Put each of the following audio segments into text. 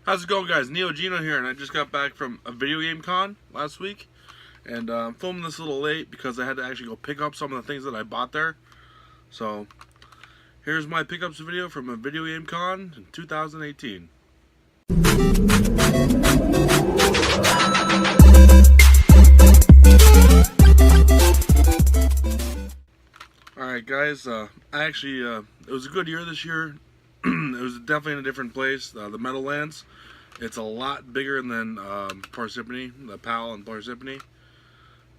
How's it going, guys? GENO here, and I just got back from a video game con last week, and I'm filming this a little late because I had to actually go pick up some of the things that I bought there. So here's my pickups video from a video game con in 2018. Alright guys, it was a good year this year. It was definitely in a different place. The Meadowlands, it's a lot bigger than Parsippany, the PAL and Parsippany.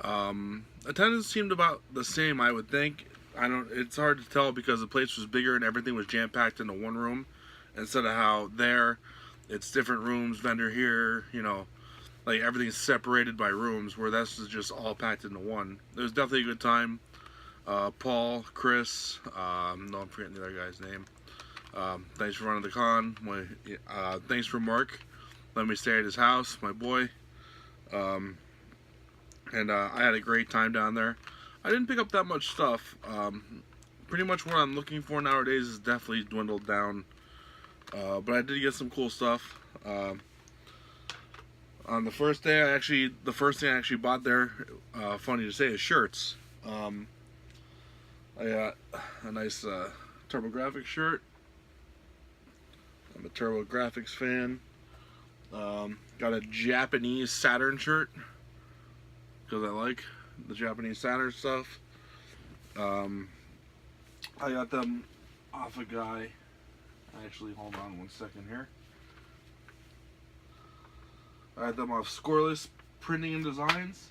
Attendance seemed about the same, I would think. It's hard to tell because the place was bigger and everything was jam-packed into one room, instead of how there, it's different rooms, vendor here, like everything's separated by rooms, where this is just all packed into one. It was definitely a good time. Paul, Chris, no, I'm forgetting the other guy's name. Thanks for running the con. Thanks for Mark. Let me stay at his house, my boy. I had a great time down there. I didn't pick up that much stuff. Pretty much what I'm looking for nowadays is definitely dwindled down. But I did get some cool stuff. On the first day, the first thing I actually bought there, funny to say, is shirts. I got a nice TurboGrafx shirt. I'm a TurboGrafx fan. Got a Japanese Saturn shirt because I like the Japanese Saturn stuff. I got them off a guy. Actually, hold on one second here. I had them off Scoreless Printing and Designs,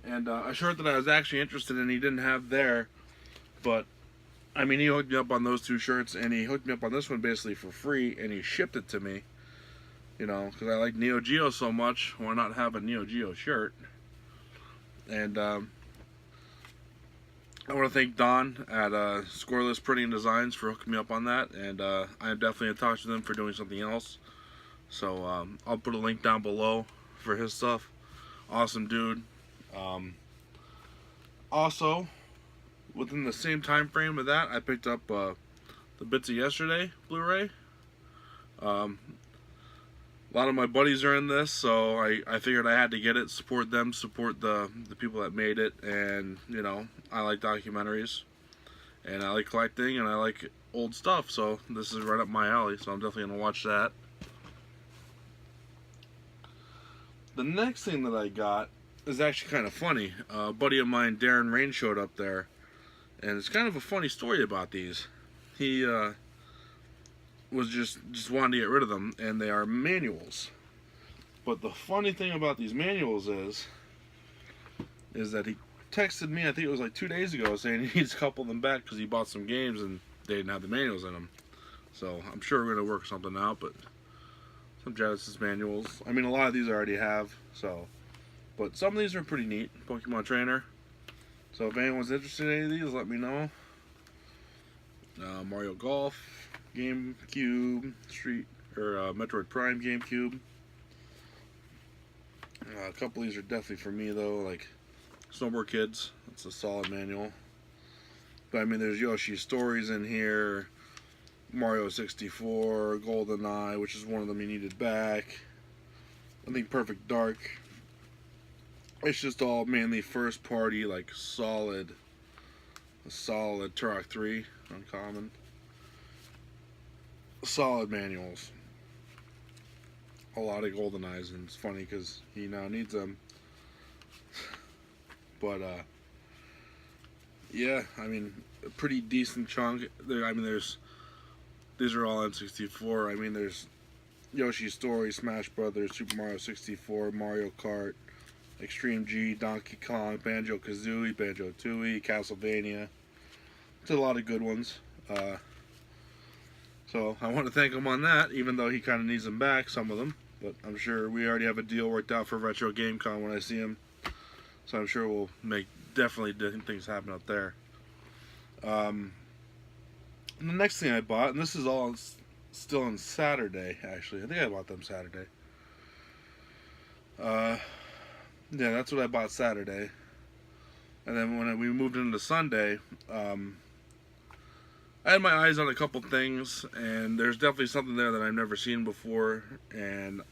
and a shirt that I was actually interested in he didn't have there, but I mean, he hooked me up on those two shirts, and he hooked me up on this one basically for free, and he shipped it to me. Because I like Neo Geo so much, why not have a Neo Geo shirt? And I want to thank Don at Scoreless Printing Designs for hooking me up on that, and I'm definitely in touch with him for doing something else. So I'll put a link down below for his stuff. Awesome dude. Also, within the same time frame of that, I picked up the Bits of Yesterday Blu-ray. A lot of my buddies are in this, so I figured I had to get it, support them, support the people that made it, and I like documentaries, and I like collecting, and I like old stuff, so this is right up my alley, so I'm definitely going to watch that. The next thing that I got is actually kind of funny. A buddy of mine, Darren Rain, showed up there, and it's kind of a funny story about these. He was just wanting to get rid of them, and they are manuals. But the funny thing about these manuals is that he texted me, I think it was like 2 days ago, saying he needs a couple of them back because he bought some games and they didn't have the manuals in them. So I'm sure we're going to work something out, but some Genesis manuals. I mean, a lot of these I already have, but some of these are pretty neat. Pokemon Trainer. So if anyone's interested in any of these, let me know. Mario Golf, GameCube, Metroid Prime GameCube. A couple of these are definitely for me though, like Snowboard Kids. That's a solid manual. But I mean, there's Yoshi's Stories in here, Mario 64, GoldenEye, which is one of them you needed back. I think Perfect Dark. It's just all mainly first party, like solid Turok 3, uncommon. Solid manuals. A lot of GoldenEyes, and it's funny because he now needs them. But yeah, I mean, a pretty decent chunk. These are all N64. I mean, there's Yoshi's Story, Smash Brothers, Super Mario 64, Mario Kart, Extreme G, Donkey Kong, Banjo-Kazooie, Banjo-Tooie, Castlevania. It's a lot of good ones. So I want to thank him on that, even though he kind of needs them back, some of them. But I'm sure we already have a deal worked out for Retro Game Con when I see him. So I'm sure we'll make definitely different things happen out there. And the next thing I bought, and this is all still on Saturday, actually. I think I bought them Saturday. Yeah, that's what I bought Saturday. And then when we moved into Sunday, I had my eyes on a couple things, and there's definitely something there that I've never seen before, and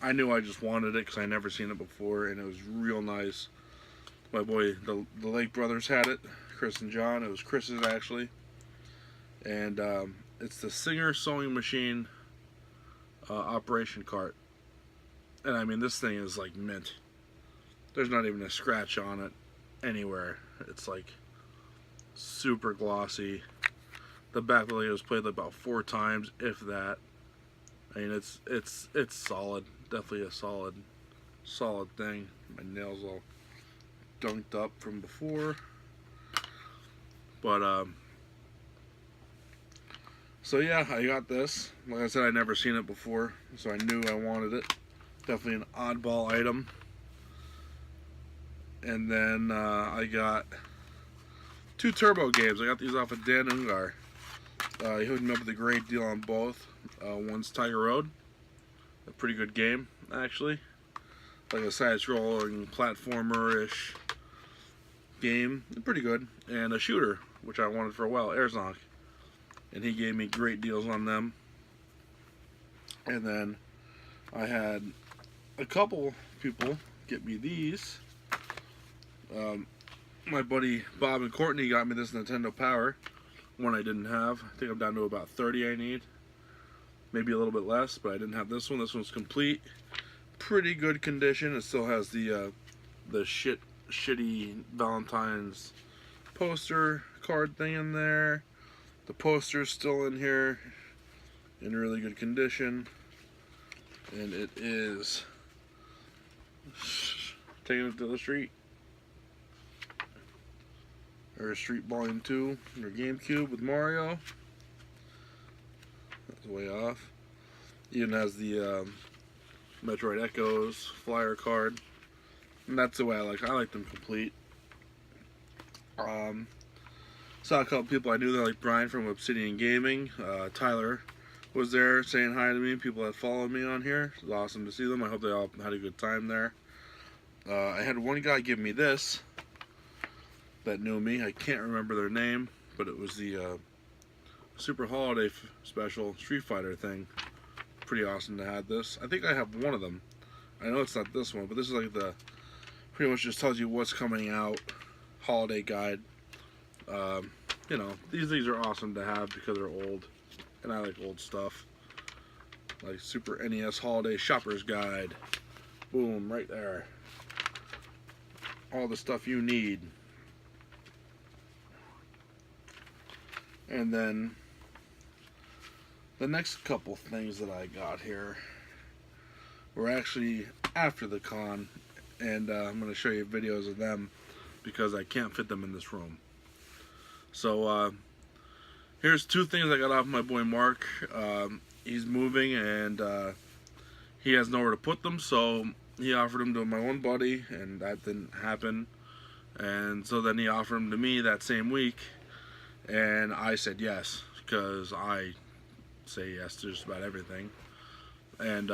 I knew I just wanted it because I never seen it before, and it was real nice. My boy, the Lake brothers had it, Chris and John. It was Chris's actually, and it's the Singer sewing machine operation cart. And I mean, this thing is like mint. There's not even a scratch on it anywhere. It's like super glossy. The back lily was played about 4 times, if that. I mean, it's solid. Definitely a solid thing. My nails all dunked up from before. But so yeah, I got this. Like I said, I'd never seen it before, so I knew I wanted it. Definitely an oddball item. And then I got 2 turbo games. I got these off of Dan Ungar. He hooked me up with a great deal on both. One's Tiger Road, a pretty good game actually, like a side-scrolling platformer-ish game, pretty good. And a shooter, which I wanted for a while, Airzonk, and he gave me great deals on them. And then I had a couple people get me these. My buddy Bob and Courtney got me this Nintendo Power, one I didn't have. I think I'm down to about 30 I need. Maybe a little bit less, but I didn't have this one. This one's complete. Pretty good condition. It still has the shitty Valentine's poster card thing in there. The poster's still in here in really good condition. And it is Taking It to the Street, or Street Volume 2, or GameCube with Mario. That's way off. Even has the Metroid Echoes flyer card, and that's the way I like them complete. Saw a couple people I knew there, like Brian from Obsidian Gaming. Tyler was there saying hi to me. People that followed me on here. It was awesome to see them. I hope they all had a good time there. I had one guy give me this that knew me. I can't remember their name, but it was the Super Holiday Special Street Fighter thing. Pretty awesome to have this. I think I have one of them. I know it's not this one, but this is like the pretty much just tells you what's coming out. Holiday guide. You know, these are awesome to have because they're old, and I like old stuff. Like Super NES Holiday Shopper's Guide. Boom, right there. All the stuff you need. And then the next couple things that I got here were actually after the con, and I'm going to show you videos of them because I can't fit them in this room. So here's 2 things I got off my boy Mark. He's moving, and he has nowhere to put them, so he offered them to my one buddy, and that didn't happen. And so then he offered them to me that same week, and I said yes, because I say yes to just about everything. And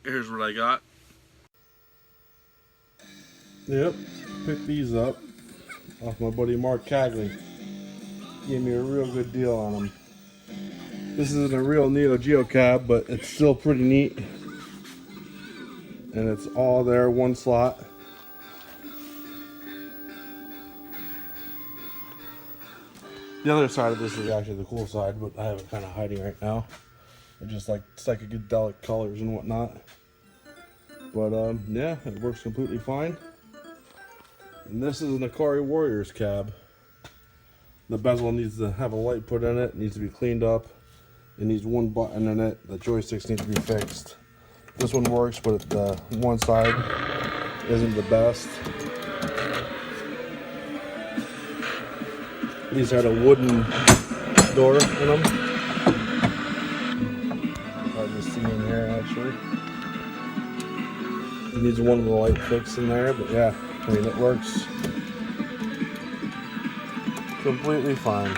here's what I got. Yep, picked these up off my buddy Mark Cagley. Gave me a real good deal on them. This isn't a real Neo Geo cab, but it's still pretty neat. And it's all there, one slot. The other side of this is actually the cool side, but I have it kind of hiding right now. It's just like psychedelic colors and whatnot. But yeah, it works completely fine. And this is an Akari Warriors cab. The bezel needs to have a light put in it. It needs to be cleaned up. It needs one button in it. The joysticks need to be fixed. This one works, but the one side isn't the best. These had a wooden door in them. Hard to see in here actually. It needs one of the light fixed in there, but yeah, I mean it works completely fine.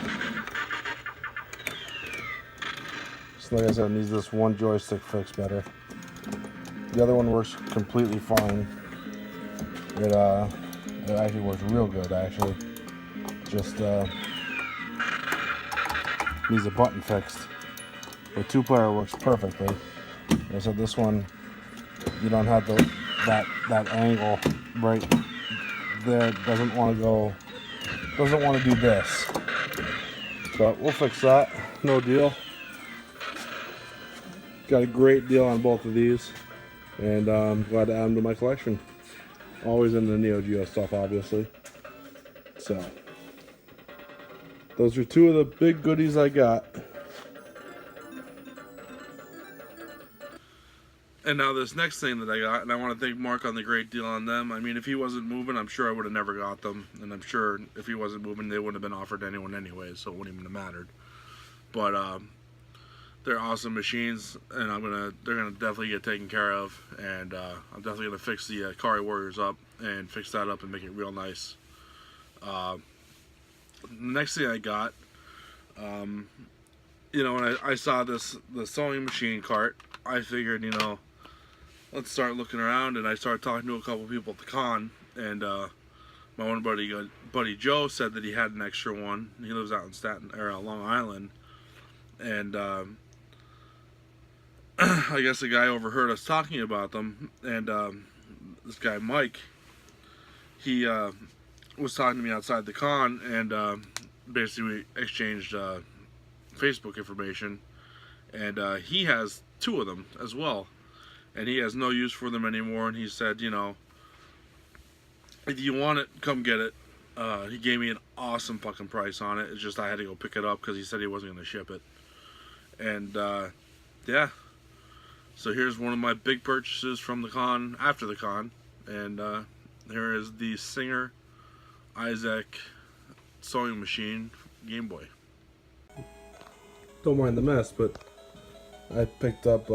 So like I said, it needs this one joystick fixed better. The other one works completely fine. It actually works real good actually. Just needs a button fixed. The 2-player works perfectly. Like I said, this one, you don't have that angle right there. Doesn't want to do this. But we'll fix that. No deal. Got a great deal on both of these, and I'm glad to add them to my collection. Always into the Neo Geo stuff, obviously. So, those are two of the big goodies I got. And now this next thing that I got, and I want to thank Mark on the great deal on them. I mean, if he wasn't moving, I'm sure I would have never got them. And I'm sure if he wasn't moving, they wouldn't have been offered to anyone anyway, so it wouldn't even have mattered. But they're awesome machines, and they're gonna definitely get taken care of. And I'm definitely gonna fix the Kari Warriors up and fix that up and make it real nice. The next thing I got, you know, when I saw the sewing machine cart, I figured, you know, let's start looking around, and I started talking to a couple people at the con, and my one buddy Joe said that he had an extra one. He lives out in Long Island, and I guess the guy overheard us talking about them, and this guy Mike, he was talking to me outside the con, and basically we exchanged Facebook information, and he has 2 of them as well, and he has no use for them anymore. And he said, you know, if you want it, come get it. He gave me an awesome fucking price on it. It's just I had to go pick it up because he said he wasn't going to ship it. And yeah, so here's one of my big purchases from the con, after the con, and here is the Singer Isaac sewing machine Game Boy. Don't mind the mess, but I picked up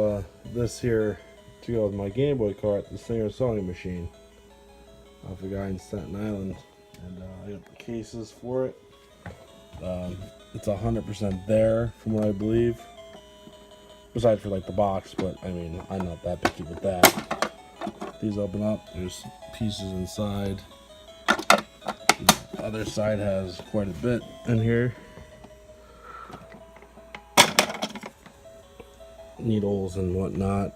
this here to go with my Game Boy cart, the Singer sewing machine, off a guy in Staten Island, and I got the cases for it. It's 100% there, from what I believe, besides for like the box. But I mean, I'm not that picky with that. These open up. There's pieces inside. The other side has quite a bit in here. Needles and whatnot.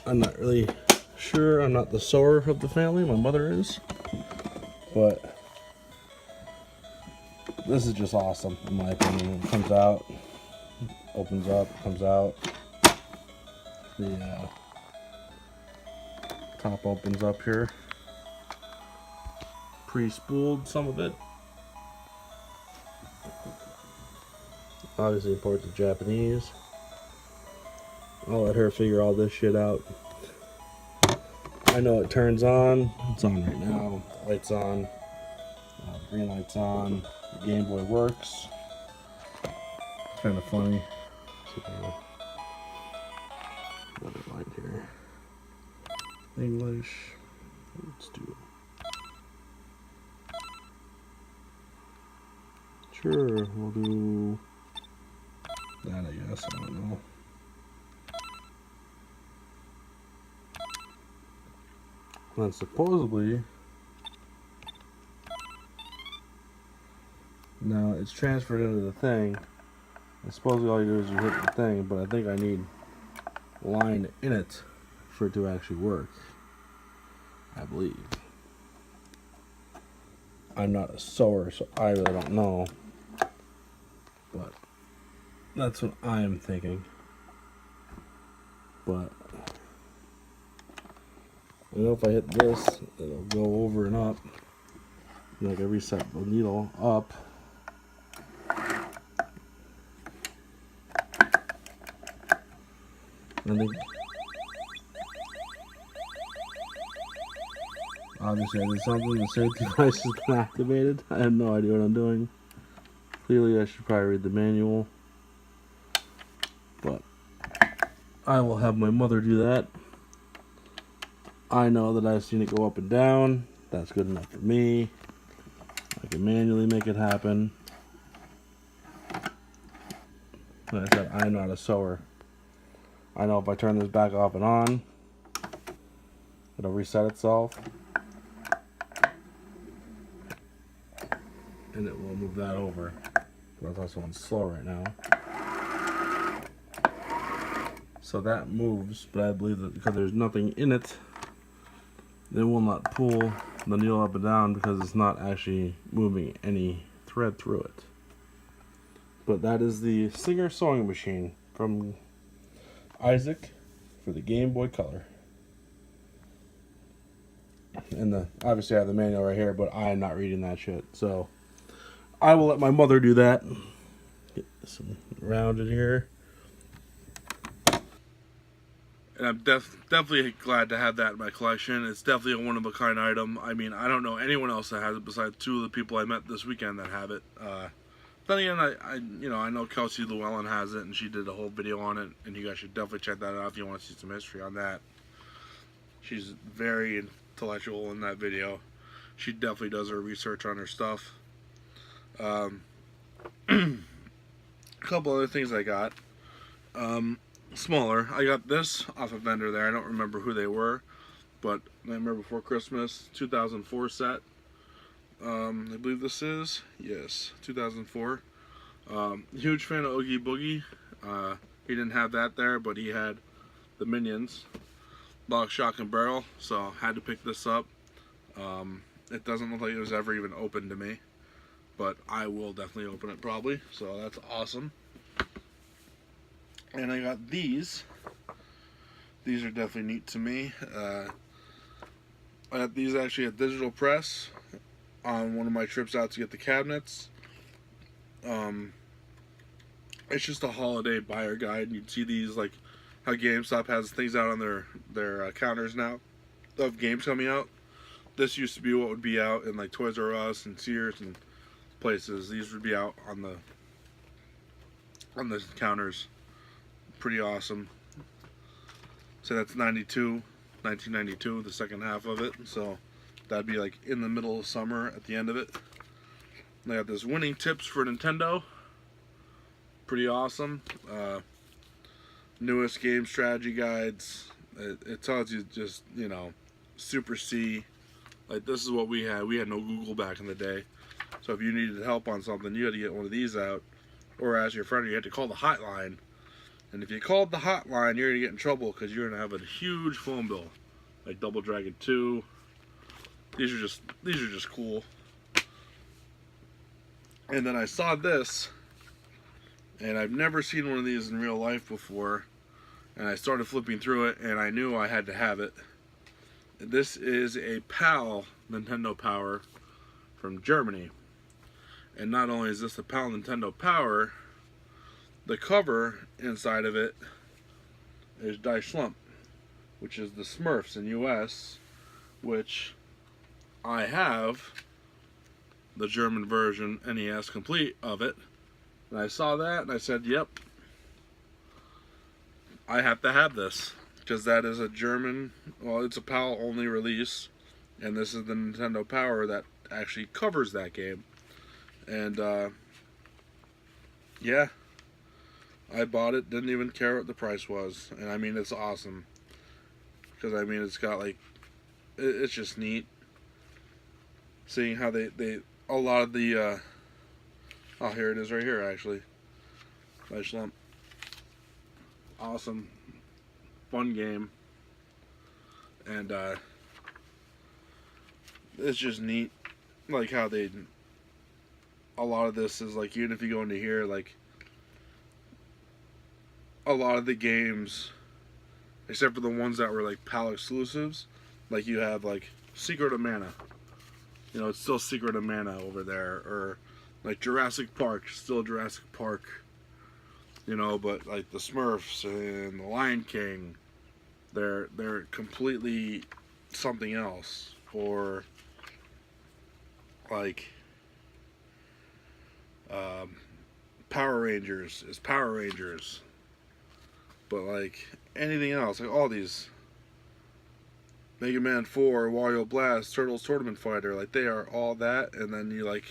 I'm not really sure. I'm not the sewer of the family. My mother is. But this is just awesome, in my opinion. It comes out, opens up, comes out. The top opens up here. Pre-spooled, some of it. Obviously imports of Japanese. I'll let her figure all this shit out. I know it turns on. It's on right now. Light's on. Green light's on. The Game Boy works. Kind of funny. Another light here. English. Let's do it. Sure, we'll do that, I guess. I don't know. And supposedly, now it's transferred into the thing. And supposedly all you do is you hit the thing, but I think I need line in it for it to actually work. I believe. I'm not a sewer, so I really don't know. But that's what I am thinking. But I know if I hit this, it'll go over and up. Like I reset the needle up. I think obviously I did something, the safety device has been activated. I have no idea what I'm doing. Clearly I should probably read the manual. But I will have my mother do that. I know that I've seen it go up and down. That's good enough for me. I can manually make it happen. Like I said, I'm not a sewer. I know if I turn this back off and on, it'll reset itself. And it will move that over. but that's on slow right now. So that moves, but I believe that because there's nothing in it, it will not pull the needle up and down because it's not actually moving any thread through it. But that is the Singer sewing machine from Isaac for the Game Boy Color. And obviously I have the manual right here, but I am not reading that shit. So I will let my mother do that. Get some rounded here. And I'm definitely glad to have that in my collection. It's definitely a one-of-a-kind item. I mean, I don't know anyone else that has it besides two of the people I met this weekend that have it. Then again, I know Kelsey Llewellyn has it, and she did a whole video on it, and you guys should definitely check that out if you want to see some history on that. She's very intellectual in that video. She definitely does her research on her stuff. A couple other things I got. Smaller. I got this off a vendor there. I don't remember who they were, but Nightmare Before Christmas 2004 set. I believe this is, yes, 2004. Huge fan of Oogie Boogie. He didn't have that there, but he had the Minions, Lock, Shock, and Barrel, so had to pick this up. It doesn't look like it was ever even opened to me, but I will definitely open it probably, so that's awesome. And I got these. These are definitely neat to me. I got these actually at Digital Press on one of my trips out to get the cabinets. It's just a holiday buyer guide. You'd see these, like how GameStop has things out on their counters now of games coming out. This used to be what would be out in like Toys R Us and Sears and places. These would be out on the counters. Pretty awesome. So that's 1992, the second half of it. So that'd be like in the middle of summer at the end of it. They got this winning tips for Nintendo. Pretty awesome. Newest game strategy guides. It tells you just, Super C. Like this is what we had. We had no Google back in the day. So if you needed help on something, you had to get one of these out. Or ask your friend, you had to call the hotline. And if you called the hotline, you're going to get in trouble because you're going to have a huge phone bill. Like Double Dragon 2. These are just cool. And then I saw this, and I've never seen one of these in real life before. And I started flipping through it, and I knew I had to have it. This is a PAL Nintendo Power from Germany. And not only is this a PAL Nintendo Power, the cover inside of it is Die Schlump, which is the Smurfs in US, which I have the German version NES complete of it. And I saw that and I said, yep, I have to have this. Because that is a German, well, it's a PAL only release. And this is the Nintendo Power that actually covers that game. And, yeah. I bought it, didn't even care what the price was. And I mean, it's awesome. Because I mean, it's got like, it's just neat. Seeing how they a lot of the, oh, here it is right here actually. Nice lump. Awesome. Fun game. And, it's just neat. Like how a lot of this is like, even if you go into here, like, a lot of the games, except for the ones that were like PAL exclusives, like you have like Secret of Mana. It's still Secret of Mana over there, or like Jurassic Park, still Jurassic Park. But like the Smurfs and the Lion King, they're completely something else. Or like Power Rangers is Power Rangers. But like anything else, like all these Mega Man 4, Wario Blast, Turtles Tournament Fighter, like they are all that, and then you like,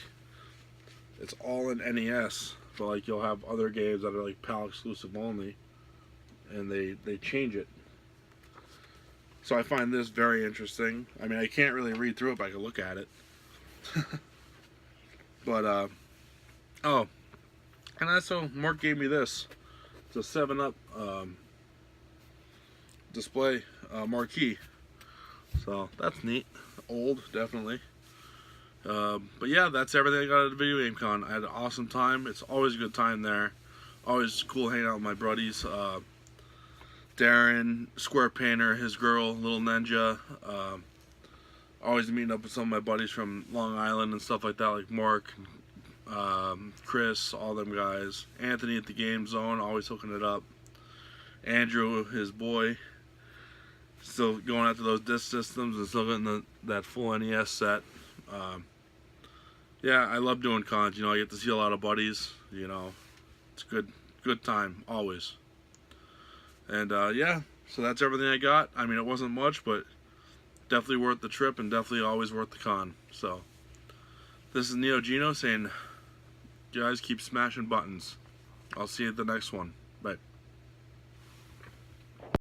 it's all in NES, but like you'll have other games that are like PAL exclusive only, and they change it. So I find this very interesting. I mean, I can't really read through it, but I can look at it. But, oh, And also, Mark gave me this. It's a 7-Up display marquee. So that's neat. Old, definitely. But yeah, that's everything I got at the Video Game Con. I had an awesome time. It's always a good time there. Always cool hanging out with my buddies. Darren, Square Painter, his girl, Little Ninja. Always meeting up with some of my buddies from Long Island and stuff like that, like Mark, Chris, all them guys. Anthony at the Game Zone, always hooking it up. Andrew, his boy, still going after those disc systems and still getting that full NES set. Yeah, I love doing cons. You know, I get to see a lot of buddies. You know, it's good time always. And yeah, so that's everything I got. I mean, it wasn't much, but definitely worth the trip and definitely always worth the con. So this is GENO saying, you guys keep smashing buttons. I'll see you at the next one. Bye.